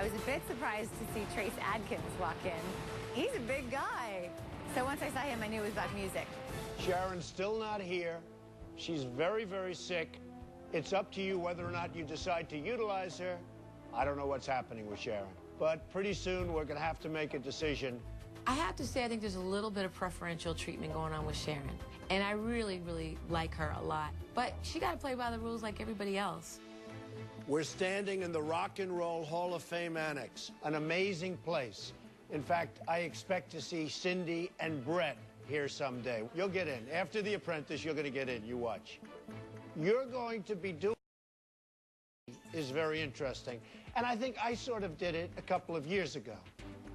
I was a bit surprised to see Trace Adkins walk in. He's a big guy. So once I saw him, I knew it was about music. Sharon's still not here. She's very, very sick. It's up to you whether or not you decide to utilize her. I don't know what's happening with Sharon. But pretty soon, we're going to have to make a decision. I have to say, I think there's a little bit of preferential treatment going on with Sharon. And I really, really like her a lot. But she got to play by the rules like everybody else. We're standing in the Rock and Roll Hall of Fame Annex, an amazing place. In fact, I expect to see Cindy and Brett here someday. You'll get in. After The Apprentice, you're going to get in. You watch. You're going to be doing is very interesting. And I think I sort of did it a couple of years ago.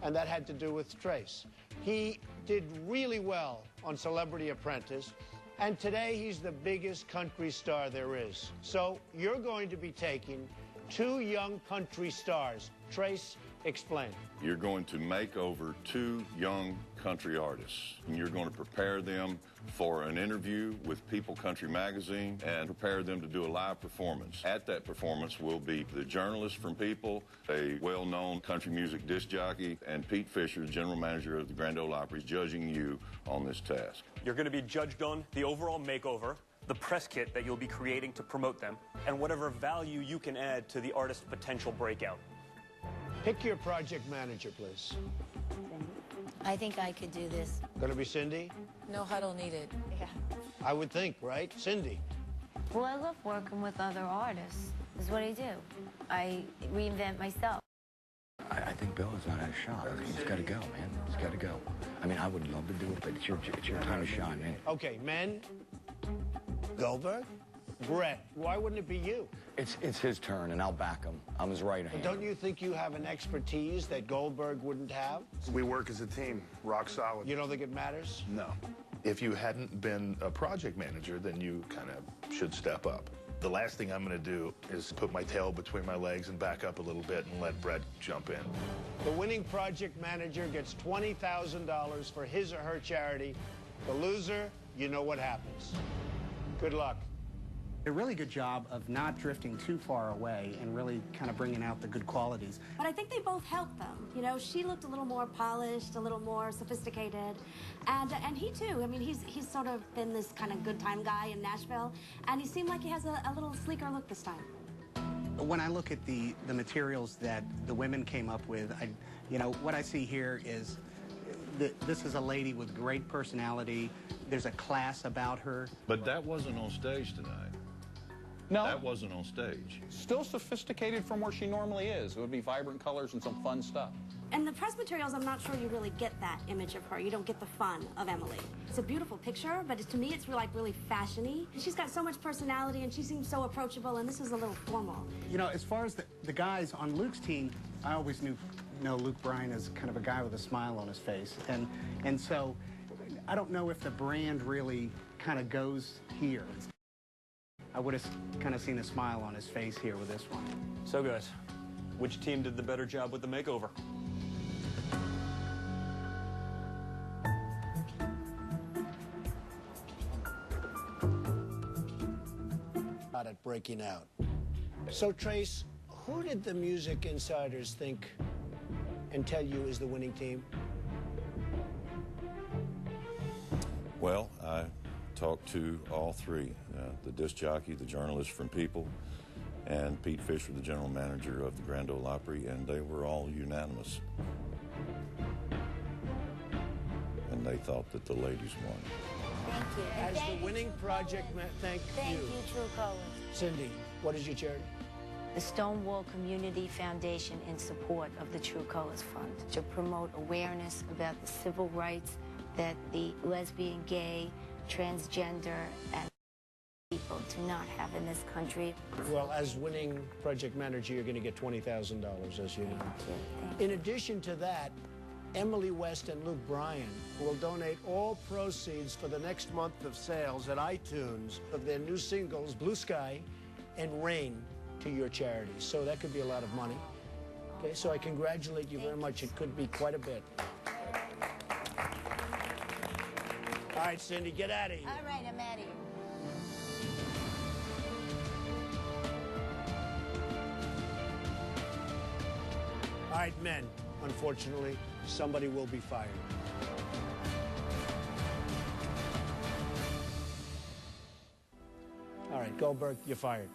And that had to do with Trace. He did really well on Celebrity Apprentice. And today, he's the biggest country star there is. So you're going to be taking two young country stars. Trace, explain. You're going to make over two young country artists, and you're going to prepare them for an interview with People Country Magazine and prepare them to do a live performance. At that performance will be the journalist from People, a well-known country music disc jockey, and Pete Fisher, general manager of the Grand Ole Opry, judging you on this task. You're going to be judged on the overall makeover, the press kit that you'll be creating to promote them, and whatever value you can add to the artist's potential breakout. Pick your project manager, please. I think I could do this. Going to be Cindy? No huddle needed. Yeah. I would think, right? Cindy? Well, I love working with other artists. That's what I do. I reinvent myself. I think Bill has not had a shot. He's got to go, man. He's got to go. I mean, I would love to do it, but it's your time to shine, man. Okay, men. Goldberg? Brett, why wouldn't it be you? It's his turn, and I'll back him. I'm his right hand. But don't you think you have an expertise that Goldberg wouldn't have? We work as a team, rock solid. You don't think it matters? No. If you hadn't been a project manager, then you kind of should step up. The last thing I'm going to do is put my tail between my legs and back up a little bit and let Brett jump in. The winning project manager gets $20,000 for his or her charity. The loser, you know what happens. Good luck. A really good job of not drifting too far away and really kind of bringing out the good qualities. But I think they both helped them. You know, she looked a little more polished, a little more sophisticated, and he too. I mean, he's sort of been this kind of good time guy in Nashville, and he seemed like he has a little sleeker look this time. When I look at the materials that the women came up with, you know, what I see here is this is a lady with great personality. There's a class about her. But that wasn't on stage tonight. No. That wasn't on stage. Still sophisticated from where she normally is. It would be vibrant colors and some fun stuff. And the press materials, I'm not sure you really get that image of her. You don't get the fun of Emily. It's a beautiful picture, but to me, it's really fashion-y. She's got so much personality, and she seems so approachable, and this is a little formal. You know, as far as the guys on Luke's team, I always know Luke Bryan as kind of a guy with a smile on his face. And so I don't know if the brand really kind of goes here. I would have kind of seen a smile on his face here with this one. So, guys, which team did the better job with the makeover? At breaking out. So, Trace, who did the music insiders think and tell you is the winning team? Well, I talked to all three, the disc jockey, the journalist from People, and Pete Fisher, the general manager of the Grand Ole Opry, and they were all unanimous. And they thought that the ladies won. Thank you. As the winning project, thank you. Thank you, True Colors. Cindy, what is your charity? The Stonewall Community Foundation in support of the True Colors Fund to promote awareness about the civil rights that the lesbian, gay, transgender, and people do not have in this country. Well, as winning project manager, you're going to get $20,000, as you know. Thank you. In addition to that, Emily West and Luke Bryan will donate all proceeds for the next month of sales at iTunes of their new singles, Blue Sky and Rain, to your charity. So that could be a lot of money. Okay, so I congratulate you very much. It could be quite a bit. All right, Cindy, get out of here. All right, I'm out of here. All right, men, unfortunately, somebody will be fired. All right, Goldberg, you're fired.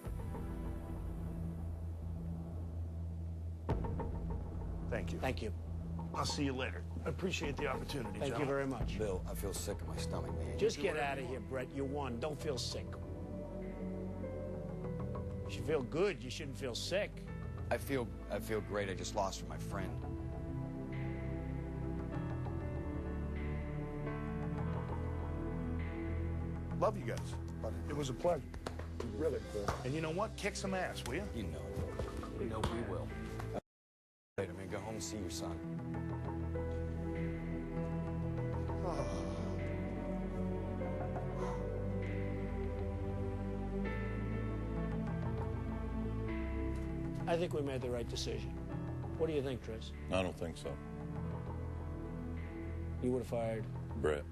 Thank you. Thank you. I'll see you later. I appreciate the opportunity, Thank you very much. Bill, I feel sick in my stomach, man. Just get out of here, Brett. You won. Don't feel sick. You should feel good. You shouldn't feel sick. I feel great. I just lost my friend. Love you guys. It was a pleasure. Really cool. And you know what? Kick some ass, will you? You know it. You know we will. Later, man. Go home and see your son. I think we made the right decision. What do you think, Tris? I don't think so. You would have fired Brett.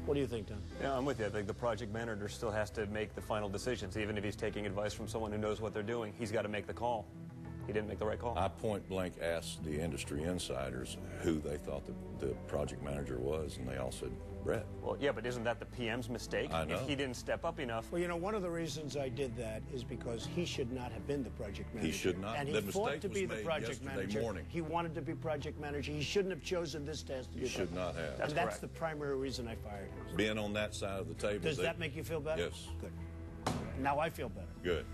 What do you think, Tom? Yeah, I'm with you. I think the project manager still has to make the final decisions. Even if he's taking advice from someone who knows what they're doing, he's got to make the call. He didn't make the right call. I point blank asked the industry insiders who they thought the project manager was, and they all said Brett. Well, yeah, but isn't that the PM's mistake? I know. If he didn't step up enough. Well, you know, one of the reasons I did that is because he should not have been the project manager. He should not. And he fought to be the project manager. He wanted to be project manager. He shouldn't have chosen this task to do that. He should not have. And that's the primary reason I fired him. Being on that side of the table. Does that make you feel better? Yes. Good. Now I feel better. Good.